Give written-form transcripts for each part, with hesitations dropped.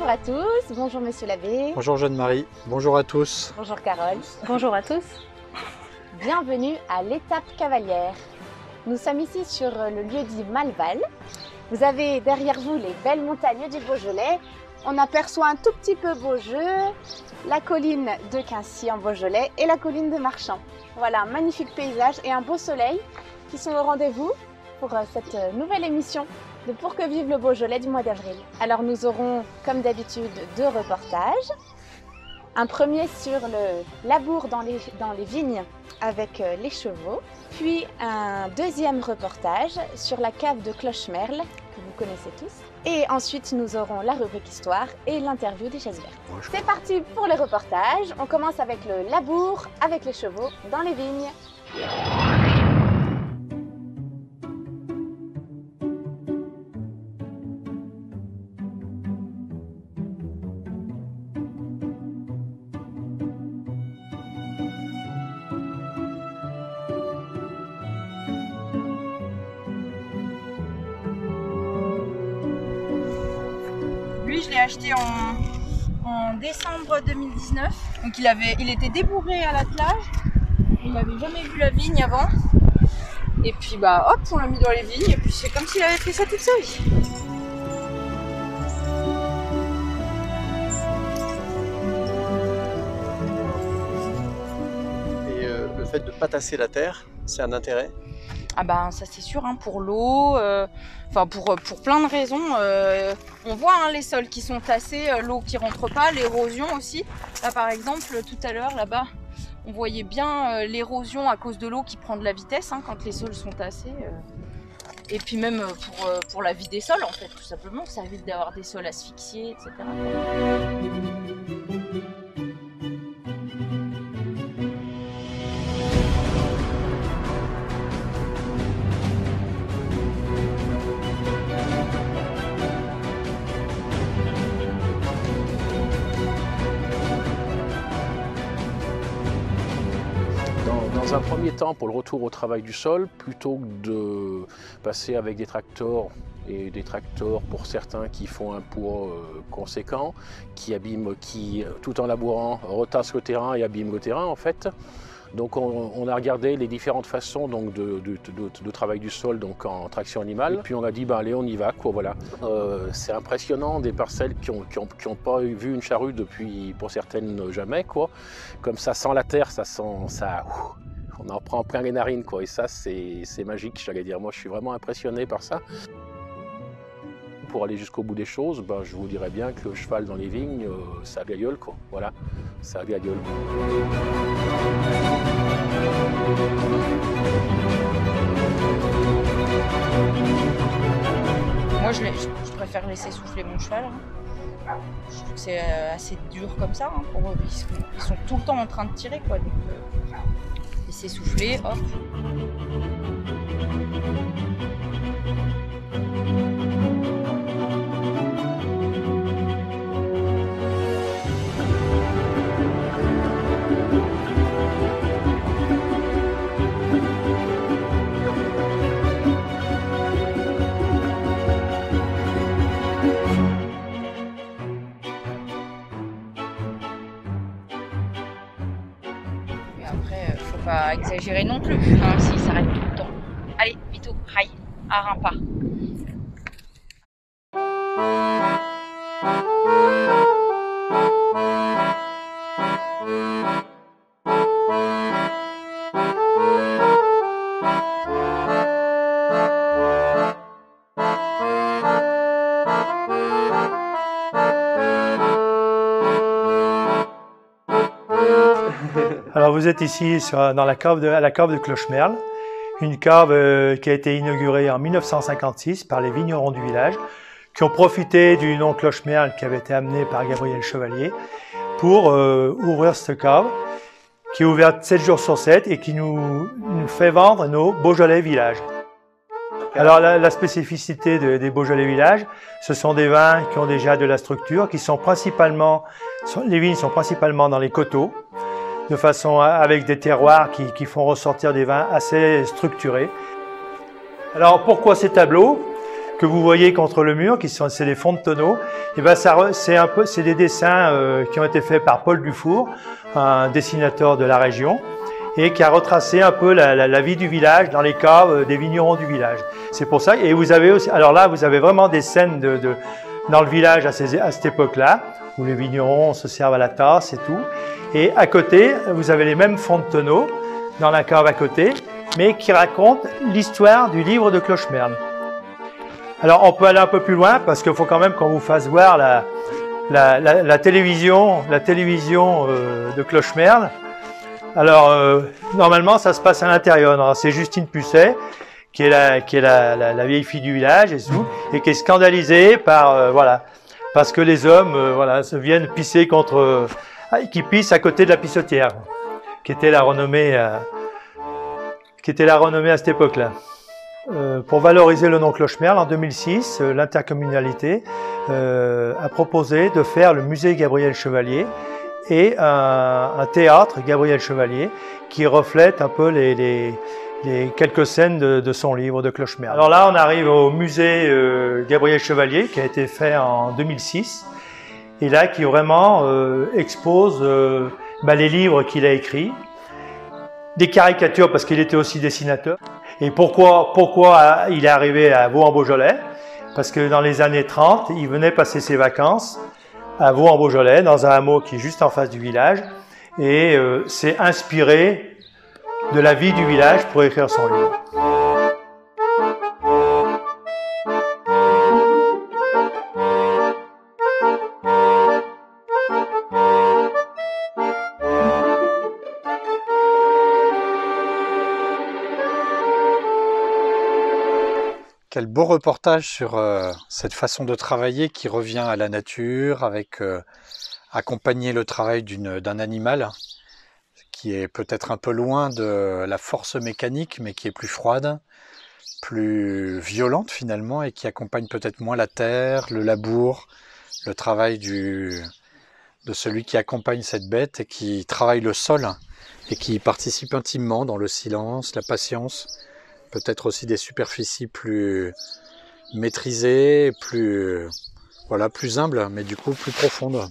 Bonjour à tous, bonjour Monsieur l'abbé. Bonjour Jeanne-Marie, bonjour à tous. Bonjour Carole. Bonjour à tous. Bienvenue à l'étape cavalière. Nous sommes ici sur le lieu dit Malval. Vous avez derrière vous les belles montagnes du Beaujolais. On aperçoit un tout petit peu Beaujeu, la colline de Quincy en Beaujolais et la colline de Marchand. Voilà, un magnifique paysage et un beau soleil qui sont au rendez-vous pour cette nouvelle émission de Pour que vive le Beaujolais du mois d'avril. Alors nous aurons comme d'habitude deux reportages. Un premier sur le labour dans les vignes avec les chevaux, puis un deuxième reportage sur la cave de Clochemerle que vous connaissez tous. Et ensuite nous aurons la rubrique histoire et l'interview des chaises vertes. C'est parti pour les reportages. On commence avec le labour avec les chevaux dans les vignes. Lui, je l'ai acheté en décembre 2019. Donc il était débourré à l'attelage. Il n'avait jamais vu la vigne avant. Et puis bah hop, on l'a mis dans les vignes. Et puis c'est comme s'il avait fait ça toute sa vie. Et le fait de ne pas tasser la terre, c'est un intérêt? Ah ben ça c'est sûr, hein, pour l'eau, pour plein de raisons. On voit les sols qui sont tassés, l'eau qui rentre pas, l'érosion aussi. Là par exemple, tout à l'heure là-bas, on voyait bien l'érosion à cause de l'eau qui prend de la vitesse quand les sols sont tassés. Et puis même pour la vie des sols en fait, tout simplement, ça évite d'avoir des sols asphyxiés, etc. Dans un premier temps, pour le retour au travail du sol, plutôt que de passer avec des tracteurs, et des tracteurs pour certains qui font un poids conséquent, qui tout en labourant, retassent le terrain et abîment le terrain en fait. Donc on a regardé les différentes façons donc, de travail du sol donc en traction animale. Et puis on a dit allez on y va quoi, voilà. C'est impressionnant des parcelles qui ont pas vu une charrue depuis pour certaines jamais quoi. Comme ça sent la terre, ça sent ça. On en prend plein les narines quoi. Et ça c'est magique j'allais dire. Moi je suis vraiment impressionné par ça. Pour aller jusqu'au bout des choses, je vous dirais bien que le cheval dans les vignes, ça a de la gueule quoi. Voilà, ça a de la gueule. Moi je préfère laisser souffler mon cheval. Je trouve que c'est assez dur comme ça pour eux. Ils sont tout le temps en train de tirer quoi. Donc laisser souffler, hop. Faut pas exagérer non plus, s'il s'arrête tout le temps. Allez, vite, raille, à un pas. Alors vous êtes ici à la cave de Clochemerle, une cave qui a été inaugurée en 1956 par les vignerons du village, qui ont profité du nom Clochemerle qui avait été amené par Gabriel Chevalier pour ouvrir cette cave, qui est ouverte 7 jours sur 7 et qui nous fait vendre nos Beaujolais villages. Alors la spécificité des Beaujolais villages, ce sont des vins qui ont déjà de la structure, les vignes sont principalement dans les coteaux, de façon avec des terroirs qui font ressortir des vins assez structurés. Alors pourquoi ces tableaux? que vous voyez contre le mur, c'est des fonds de tonneaux, et ben c'est des dessins qui ont été faits par Paul Dufour, un dessinateur de la région, et qui a retracé un peu la vie du village dans les caves des vignerons du village. C'est pour ça, et vous avez aussi, alors là, vous avez vraiment des scènes dans le village à cette époque-là, où les vignerons se servent à la tasse et tout. Et à côté, vous avez les mêmes fonds de tonneaux, dans la cave à côté, mais qui racontent l'histoire du livre de Clochemerle. Alors, on peut aller un peu plus loin, parce qu'il faut quand même qu'on vous fasse voir la télévision de Clochemerle. Alors, normalement, ça se passe à l'intérieur. C'est Justine Pusset, qui est la vieille fille du village et qui est scandalisée par parce que les hommes se viennent pisser qui pissent à côté de la pissotière, qui était la renommée à cette époque-là. Pour valoriser le nom Clochemerle, en 2006, l'intercommunalité a proposé de faire le musée Gabriel Chevalier et un théâtre Gabriel Chevalier qui reflète un peu les quelques scènes de son livre de Clochemerle. Alors là, on arrive au musée Gabriel Chevalier qui a été fait en 2006 et là qui vraiment expose les livres qu'il a écrits, des caricatures parce qu'il était aussi dessinateur. Et pourquoi il est arrivé à Vaux-en-Beaujolais? Parce que dans les années 30, il venait passer ses vacances à Vaux-en-Beaujolais, dans un hameau qui est juste en face du village, et s'est inspiré de la vie du village pour écrire son livre. Quel beau reportage sur cette façon de travailler qui revient à la nature, avec accompagner le travail d'un animal qui est peut-être un peu loin de la force mécanique, mais qui est plus froide, plus violente finalement, et qui accompagne peut-être moins la terre, le labour, le travail de celui qui accompagne cette bête et qui travaille le sol et qui participe intimement dans le silence, la patience, peut-être aussi des superficies plus maîtrisées, plus humbles, mais du coup plus profondes.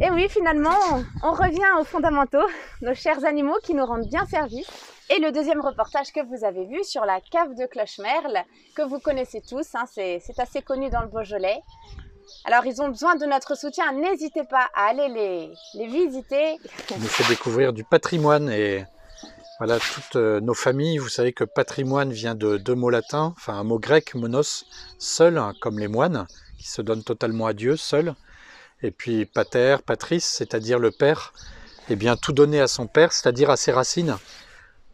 Et oui, finalement, on revient aux fondamentaux, nos chers animaux qui nous rendent bien service. Et le deuxième reportage que vous avez vu sur la cave de Clochemerle, que vous connaissez tous, c'est assez connu dans le Beaujolais. Alors, ils ont besoin de notre soutien, n'hésitez pas à aller les visiter. Ça nous fait découvrir du patrimoine et voilà, toutes nos familles. Vous savez que patrimoine vient de deux mots latins, enfin un mot grec, monos, seul, comme les moines, qui se donnent totalement à Dieu, seul. Et puis pater, patris, c'est-à-dire le père, eh bien tout donner à son père, c'est-à-dire à ses racines.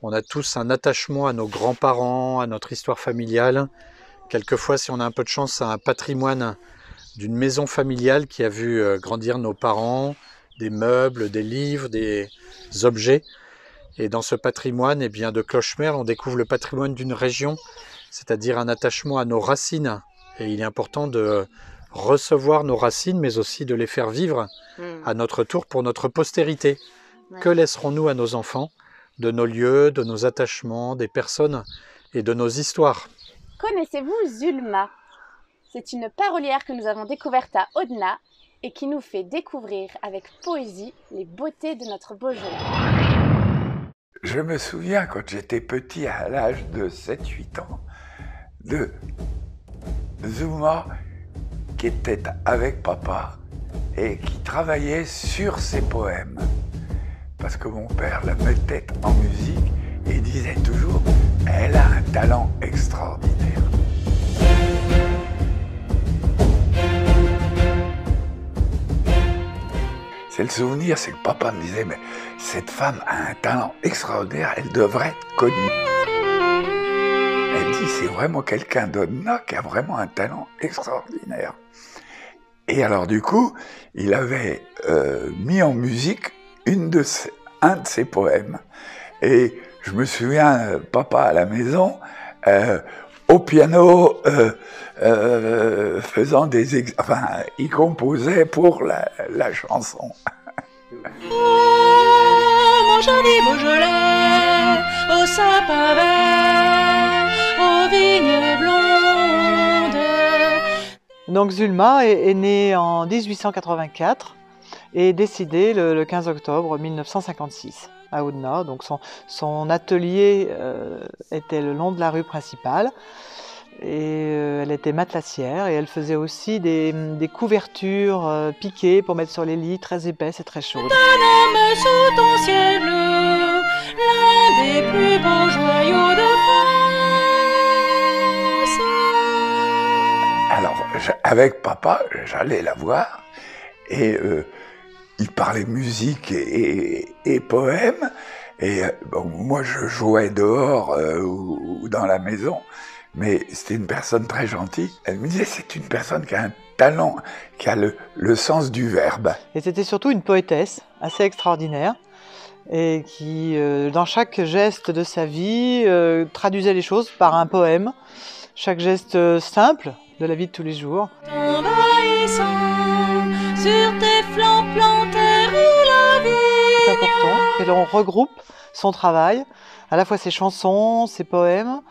On a tous un attachement à nos grands-parents, à notre histoire familiale. Quelquefois, si on a un peu de chance, à un patrimoine d'une maison familiale qui a vu grandir nos parents, des meubles, des livres, des objets. Et dans ce patrimoine, eh bien, de Clochemerle, on découvre le patrimoine d'une région, c'est-à-dire un attachement à nos racines. Et il est important de recevoir nos racines, mais aussi de les faire vivre à notre tour pour notre postérité. Ouais. Que laisserons-nous à nos enfants de nos lieux, de nos attachements, des personnes et de nos histoires? Connaissez-vous Zulma? C'est une parolière que nous avons découverte à Audenat et qui nous fait découvrir avec poésie les beautés de notre Beaujolais. Je me souviens quand j'étais petit, à l'âge de 7-8 ans, de Zulma qui était avec papa et qui travaillait sur ses poèmes. Parce que mon père la mettait en musique et disait toujours « Elle a un talent extraordinaire ». C'est le souvenir, c'est que papa me disait « Mais cette femme a un talent extraordinaire, elle devrait être connue ». Elle dit « C'est vraiment quelqu'un d'Audenat qui a vraiment un talent extraordinaire ». Et alors du coup, il avait mis en musique un de ses poèmes. Et je me souviens, papa à la maison, au piano, faisant il composait pour la chanson. Oh, mon joli Beaujolais, aux sapins verts, aux vignes blondes, Donc Zulma est née en 1884 et est décédée le 15 octobre 1956 à Audenat. Donc son atelier était le long de la rue principale et elle était matelassière et elle faisait aussi des couvertures piquées pour mettre sur les lits, très épaisses et très chaudes. Donne-moi sous ton ciel bleu l'un des plus beaux joyaux de France. Alors, avec papa, j'allais la voir et il parlait musique et poèmes. Et bon, moi, je jouais dehors ou dans la maison, mais c'était une personne très gentille. Elle me disait, c'est une personne qui a un talent, qui a le sens du verbe. Et c'était surtout une poétesse assez extraordinaire et qui, dans chaque geste de sa vie, traduisait les choses par un poème. Chaque geste simple de la vie de tous les jours. Envahissant sur tes flancs plantés roule la vie. C'est important que l'on regroupe son travail, à la fois ses chansons, ses poèmes.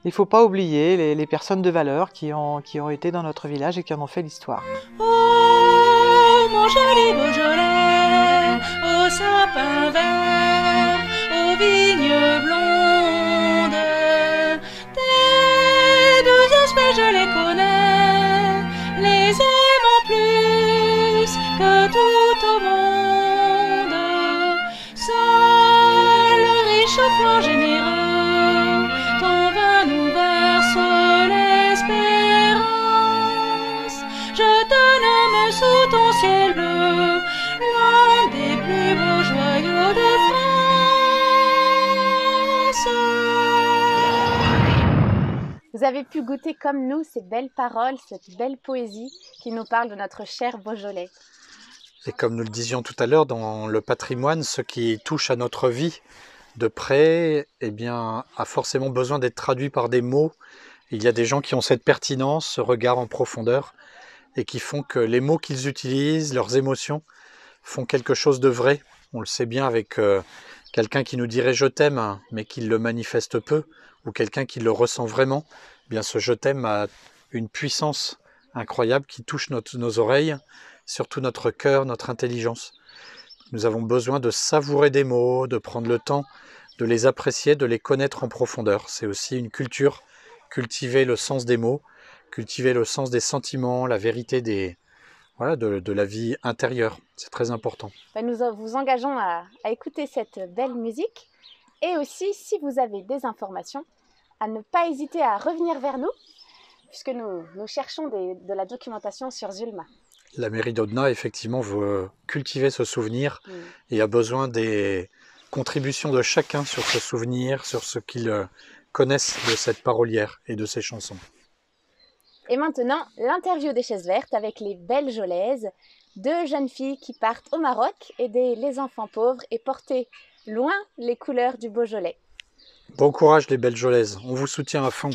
Il ne faut pas oublier les personnes de valeur qui ont été dans notre village et qui en ont fait l'histoire. Oh, mon joli Beaujolais, au sapin vert, aux vignes blondes, tes deux aspects je les connais, les aimant plus que tout au monde. Seul riche flanc généreux, ton vin nous verse l'espérance. Je te nomme sous ton ciel bleu l'un des plus beaux joyaux de France. Vous avez pu goûter comme nous ces belles paroles, cette belle poésie qui nous parle de notre cher Beaujolais. Et comme nous le disions tout à l'heure, dans le patrimoine, ce qui touche à notre vie de près, eh bien, a forcément besoin d'être traduit par des mots. Il y a des gens qui ont cette pertinence, ce regard en profondeur, et qui font que les mots qu'ils utilisent, leurs émotions, font quelque chose de vrai. On le sait bien avec quelqu'un qui nous dirait « je t'aime », mais qui le manifeste peu, ou quelqu'un qui le ressent vraiment. Eh bien, ce « je t'aime » a une puissance incroyable qui touche nos oreilles, surtout notre cœur, notre intelligence. Nous avons besoin de savourer des mots, de prendre le temps de les apprécier, de les connaître en profondeur. C'est aussi une culture, cultiver le sens des mots, cultiver le sens des sentiments, la vérité de la vie intérieure. C'est très important. Nous vous engageons à écouter cette belle musique et aussi, si vous avez des informations, à ne pas hésiter à revenir vers nous, puisque nous cherchons de la documentation sur Zulma. La mairie d'Audenat, effectivement, veut cultiver ce souvenir et a besoin des contributions de chacun sur ce souvenir, sur ce qu'ils connaissent de cette parolière et de ses chansons. Et maintenant, l'interview des chaises vertes avec les belles Jolaises, deux jeunes filles qui partent au Maroc aider les enfants pauvres et porter loin les couleurs du Beaujolais. Bon courage les belles Jolaises, on vous soutient à fond.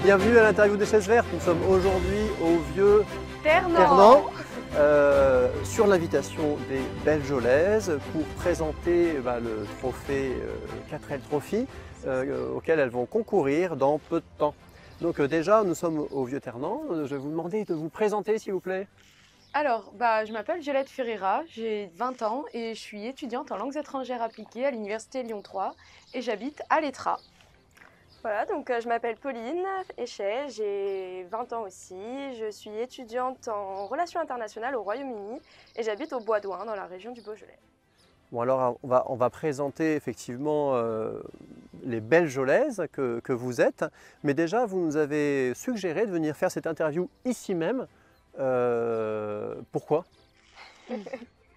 Bienvenue à l'interview des chaises vertes. Nous sommes aujourd'hui au vieux Ternant, sur l'invitation des belles Jolaises pour présenter le trophée 4L Trophy auquel elles vont concourir dans peu de temps. Donc déjà, nous sommes au vieux Ternant. Je vais vous demander de vous présenter, s'il vous plaît. Alors, je m'appelle Violette Ferreira, j'ai 20 ans et je suis étudiante en langues étrangères appliquées à l'Université Lyon 3 et j'habite à l'Étrat. Voilà, donc je m'appelle Pauline Échet, j'ai 20 ans aussi, je suis étudiante en relations internationales au Royaume-Uni et j'habite au Bois-d'Ouin dans la région du Beaujolais. Bon alors on va présenter effectivement les belles Jolaises que vous êtes, mais déjà vous nous avez suggéré de venir faire cette interview ici même. Pourquoi?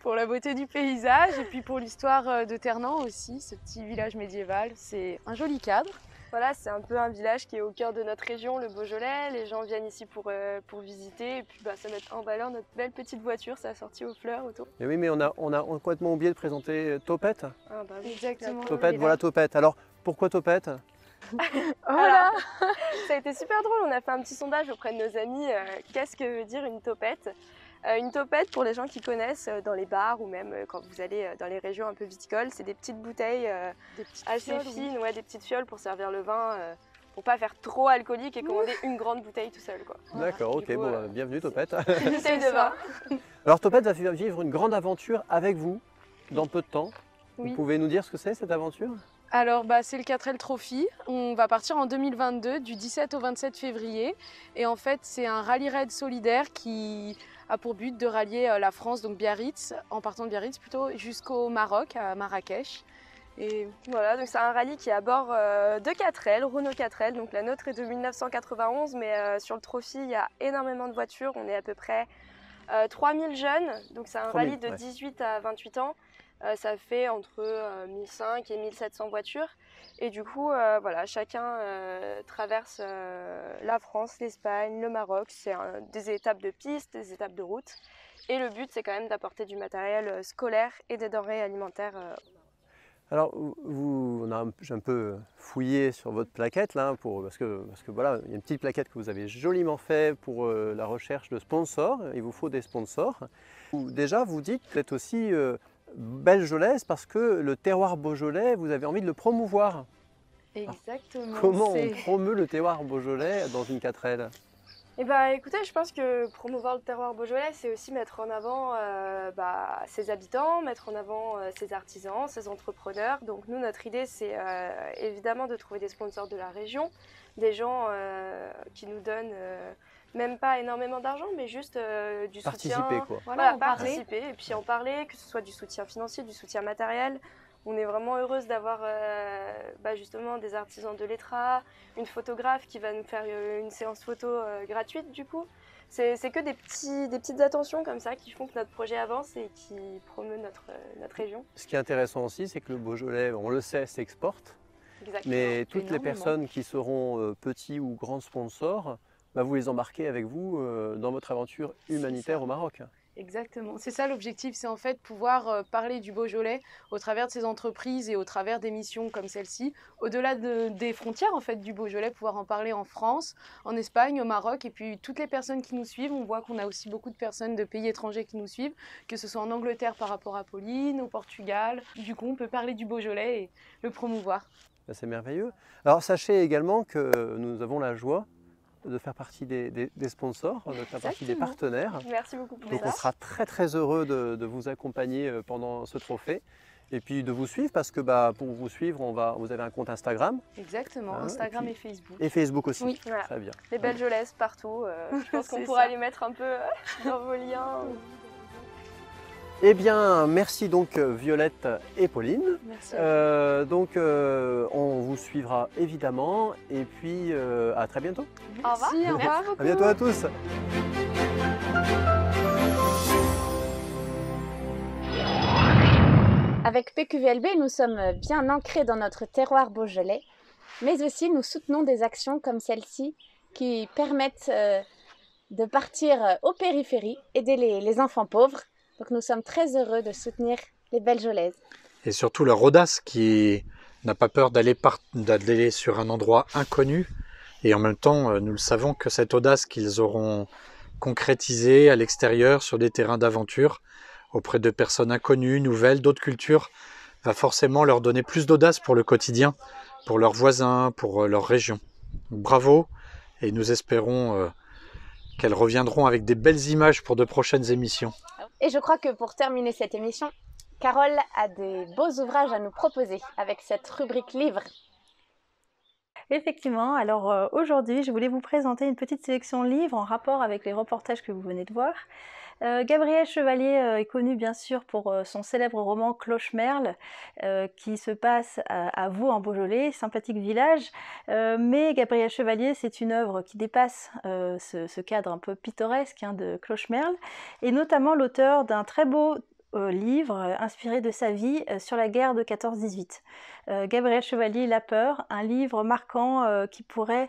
Pour la beauté du paysage et puis pour l'histoire de Ternant aussi, ce petit village médiéval, c'est un joli cadre. Voilà, c'est un peu un village qui est au cœur de notre région, le Beaujolais. Les gens viennent ici pour visiter et puis ça met en valeur notre belle petite voiture, sa sortie aux fleurs autour. Et oui, mais on a complètement oublié de présenter Topette. Ah oui, exactement. Topette, voilà Topette. Alors, pourquoi Topette? Voilà. Ça a été super drôle, on a fait un petit sondage auprès de nos amis, qu'est-ce que veut dire une topette? Une topette, pour les gens qui connaissent, dans les bars ou même quand vous allez dans les régions un peu viticoles, c'est des petites bouteilles assez fines, ouais, des petites fioles pour servir le vin, pour pas faire trop alcoolique et commander une grande bouteille tout seul, quoi. D'accord, ok, bon, bienvenue Topette. Une bouteille de vin. Alors Topette va vivre une grande aventure avec vous dans peu de temps. Oui. Vous pouvez nous dire ce que c'est cette aventure? Alors, c'est le 4L Trophy. On va partir en 2022, du 17 au 27 février. Et en fait, c'est un rallye-raid solidaire qui a pour but de rallier la France, donc Biarritz, en partant de Biarritz plutôt, jusqu'au Maroc, à Marrakech. Et voilà, donc c'est un rallye qui est à bord de 4L, Renault 4L. Donc la nôtre est de 1991, mais sur le Trophy, il y a énormément de voitures. On est à peu près 3000 jeunes. Donc c'est un rallye de 18 à 28 ans. Ça fait entre 1500 et 1700 voitures. Et du coup, voilà, chacun traverse la France, l'Espagne, le Maroc. C'est des étapes de piste, des étapes de route. Et le but, c'est quand même d'apporter du matériel scolaire et des denrées alimentaires. Alors, j'ai un peu fouillé sur votre plaquette, là, parce que voilà, il y a une petite plaquette que vous avez joliment fait pour la recherche de sponsors. Il vous faut des sponsors. Déjà, vous dites que vous êtes aussi belgelaise parce que le terroir beaujolais, vous avez envie de le promouvoir. Exactement. Alors, comment on promeut le terroir beaujolais dans une 4L? Eh ben, écoutez, je pense que promouvoir le terroir beaujolais, c'est aussi mettre en avant ses habitants, mettre en avant ses artisans, ses entrepreneurs. Donc nous, notre idée, c'est évidemment de trouver des sponsors de la région, des gens qui nous donnent même pas énormément d'argent, mais juste du soutien. Participer, quoi. Voilà, participer et puis en parler, que ce soit du soutien financier, du soutien matériel. On est vraiment heureuse d'avoir justement des artisans de l'ETRA, une photographe qui va nous faire une séance photo gratuite du coup. C'est que des petites attentions comme ça qui font que notre projet avance et qui promeut notre région. Ce qui est intéressant aussi, c'est que le Beaujolais, on le sait, s'exporte. Exactement. Mais toutes les personnes qui seront petits ou grands sponsors, vous les embarquez avec vous dans votre aventure humanitaire au Maroc. Exactement. C'est ça l'objectif, c'est en fait pouvoir parler du Beaujolais au travers de ces entreprises et au travers des missions comme celle-ci, au-delà des frontières en fait du Beaujolais, pouvoir en parler en France, en Espagne, au Maroc, et puis toutes les personnes qui nous suivent, on voit qu'on a aussi beaucoup de personnes de pays étrangers qui nous suivent, que ce soit en Angleterre par rapport à Pauline, au Portugal. Du coup, on peut parler du Beaujolais et le promouvoir. C'est merveilleux. Alors sachez également que nous avons la joie de faire partie des sponsors, de faire partie des partenaires. Merci beaucoup pour Donc on sera très très heureux de vous accompagner pendant ce trophée et puis de vous suivre parce que pour vous suivre, vous avez un compte Instagram. Exactement, Instagram et Facebook. Et Facebook aussi, oui. Voilà. Très bien. Les Belgelaises partout, je pense qu'on pourra les mettre un peu dans vos liens. Eh bien, merci donc Violette et Pauline. Merci. On vous suivra évidemment et puis à très bientôt. Merci, au revoir. À bientôt à tous. Avec PQVLB, nous sommes bien ancrés dans notre terroir beaujolais, mais aussi nous soutenons des actions comme celle-ci qui permettent de partir aux périphéries, aider les enfants pauvres. Donc nous sommes très heureux de soutenir les Belgelaises. Et surtout leur audace qui n'a pas peur d'aller sur un endroit inconnu. Et en même temps, nous le savons que cette audace qu'ils auront concrétisée à l'extérieur sur des terrains d'aventure, auprès de personnes inconnues, nouvelles, d'autres cultures, va forcément leur donner plus d'audace pour le quotidien, pour leurs voisins, pour leur région. Donc, bravo, et nous espérons qu'elles reviendront avec des belles images pour de prochaines émissions. Et je crois que pour terminer cette émission, Carole a des beaux ouvrages à nous proposer avec cette rubrique livre. Effectivement, alors aujourd'hui je voulais vous présenter une petite sélection livres en rapport avec les reportages que vous venez de voir. Gabriel Chevalier est connu bien sûr pour son célèbre roman Clochemerle qui se passe à Vaux en Beaujolais, sympathique village, mais Gabriel Chevalier c'est une œuvre qui dépasse ce cadre un peu pittoresque de Clochemerle, et notamment l'auteur d'un très beau livre inspiré de sa vie sur la guerre de 14-18. Gabriel Chevalier, La Peur, un livre marquant qui pourrait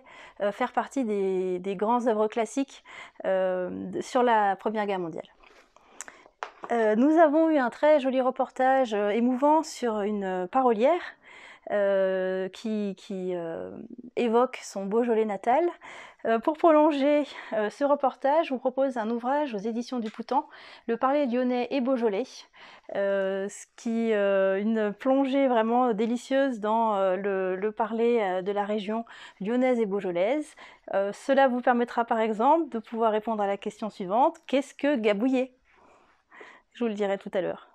faire partie des grandes œuvres classiques sur la Première Guerre mondiale. Nous avons eu un très joli reportage émouvant sur une parolière qui évoque son Beaujolais natal. Pour prolonger ce reportage, je vous propose un ouvrage aux éditions du Poutan, Le Parler lyonnais et Beaujolais, une plongée vraiment délicieuse dans le parler de la région lyonnaise et beaujolaise. Cela vous permettra par exemple de pouvoir répondre à la question suivante: qu'est-ce que gabouiller? Je vous le dirai tout à l'heure.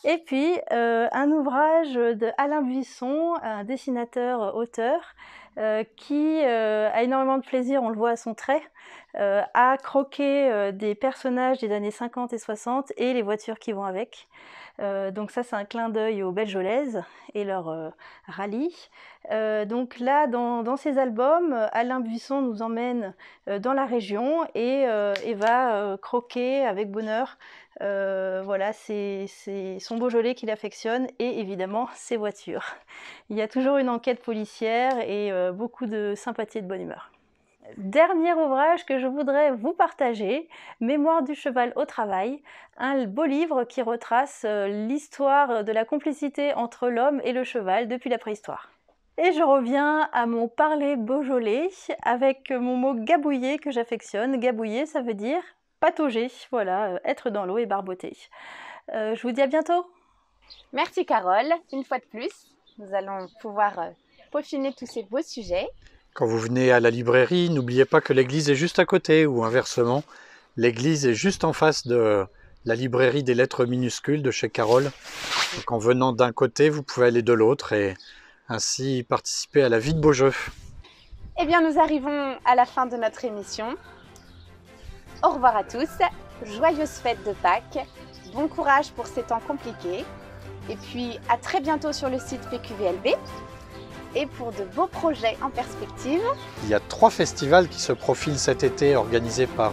Et puis, un ouvrage de Alain Buisson, un dessinateur-auteur, qui a énormément de plaisir, on le voit à son trait, à croquer des personnages des années 50 et 60 et les voitures qui vont avec. Donc ça, c'est un clin d'œil aux Belgolaises et leur rallye. Donc là, dans ces albums, Alain Buisson nous emmène dans la région et va croquer avec bonheur. Voilà, c'est son Beaujolais qu'il affectionne et évidemment ses voitures. Il y a toujours une enquête policière et beaucoup de sympathie et de bonne humeur. Dernier ouvrage que je voudrais vous partager, Mémoire du cheval au travail, un beau livre qui retrace l'histoire de la complicité entre l'homme et le cheval depuis la préhistoire. Et je reviens à mon parler beaujolais avec mon mot gabouiller que j'affectionne. Gabouiller, ça veut dire patauger, voilà, être dans l'eau et barboter. Je vous dis à bientôt. Merci Carole, une fois de plus. Nous allons pouvoir peaufiner tous ces beaux sujets. Quand vous venez à la librairie, n'oubliez pas que l'église est juste à côté, ou inversement, l'église est juste en face de la librairie des lettres minuscules de chez Carole. Donc en venant d'un côté, vous pouvez aller de l'autre et ainsi participer à la vie de Beaujeu. Eh bien, nous arrivons à la fin de notre émission. Au revoir à tous, joyeuses fêtes de Pâques, bon courage pour ces temps compliqués, et puis à très bientôt sur le site PQVLB. Et pour de beaux projets en perspective. Il y a 3 festivals qui se profilent cet été organisés par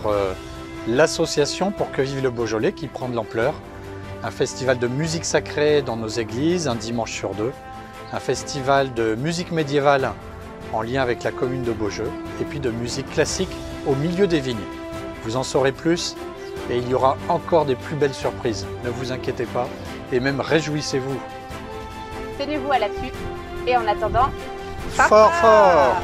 l'association Pour que vive le Beaujolais qui prend de l'ampleur. Un festival de musique sacrée dans nos églises, un dimanche sur 2. Un festival de musique médiévale en lien avec la commune de Beaujeu. Et puis de musique classique au milieu des vignes. Vous en saurez plus et il y aura encore des plus belles surprises. Ne vous inquiétez pas et même réjouissez-vous. Tenez-vous à l'affût. Et en attendant, fort, fort, fort.